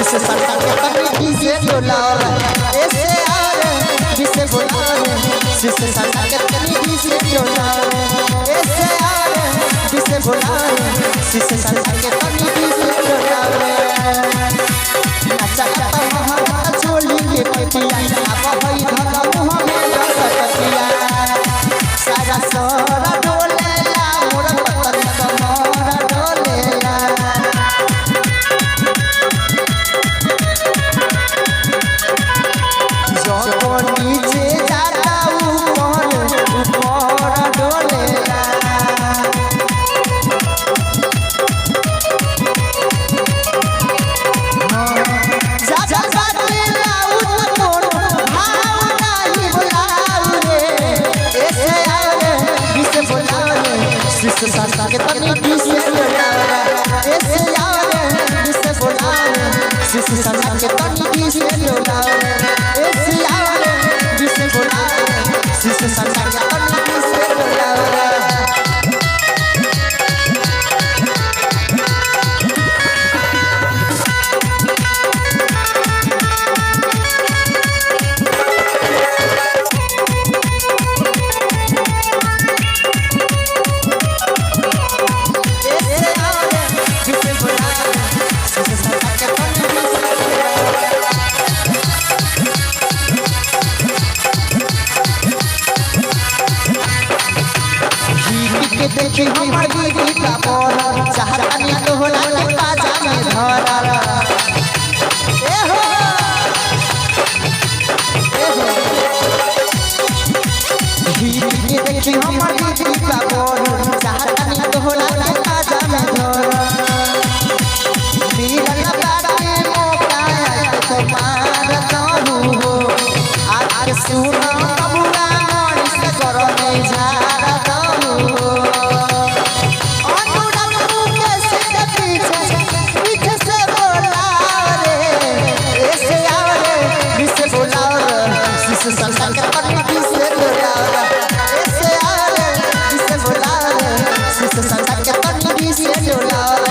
शिष्य सरकार के तकनीकी से डोलाओ ऐसे आरे जिसे बुलाओ शिष्य सरकार के तकनीकी से डोलाओ ऐसे आरे जिसे बुलाओ शिष्य सरकार के तकनीकी से डोलाओ नचा का महाराज चोली के पटिया अब भई धला मुंह में सकतिया सारा सोरा डोलेला मोर पतन कमरा डोलेला जो नीचे जाता ऊपर डोलेला शिष्य सरकार के तकनीकी से डोलाओ ऐसे आरे जिसे बुलाओ शिष्य सरकार के तकनीकी से डोलाओ ऐसे आरे जिसे बुलाओ शिष्य सरकार के तकनीकी से डोलाओ देखी हमारी गीता पर चाहतानी तोहरा के बाजा में धरा ए हो देखी हमारी गीता पर चाहतानी तोहरा के बाजा में धरा मिलन बाटे मौका तो मार कहूं हो आज सुना बबुआ मन से करो नहीं झारा कहूं सरकार के तकनीकी से डोलाओ ऐसे आरे जिसे बुलाओ शिष्य सरकार के तकनीकी से डोलाओ ऐसे आरे जिसे बुलाओ शिष्य सरकार के तकनीकी से डोलाओ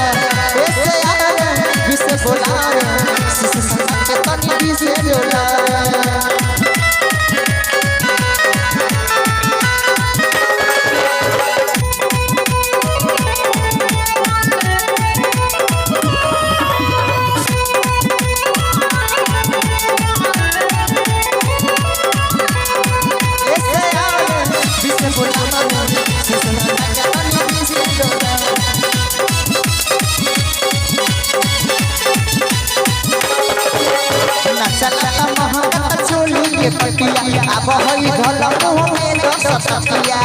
पटिया अब हई धला मुंह में सकतिया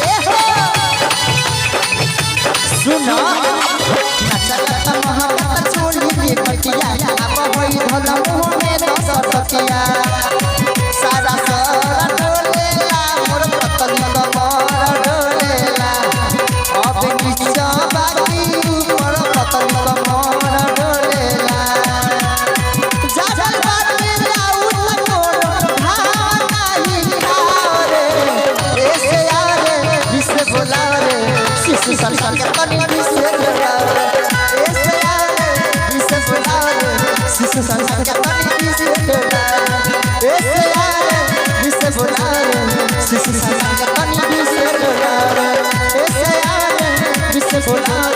ए हो सुनो नचता महाराज चोली के पटिया अब हई धला मुंह में सकतिया सारा सारा डोलेला मोर पतन कमरा डोलेला अब नीचा बाकी मोर पतन कमरा डोलेला शिष्य सरकार के तकनीकी से डोलाओ ऐसे आरे जिसे बुलाओ शिष्य सरकार के तकनीकी से डोलाओ ऐसे आरे जिसे बुलाओ शिष्य सरकार के तकनीकी से डोलाओ ऐसे आरे जिसे बुलाओ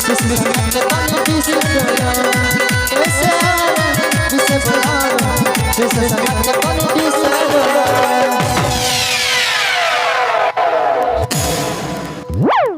शिष्य सरकार के तकनीकी से डोलाओ ऐसे आरे जिसे बुलाओ शिष्य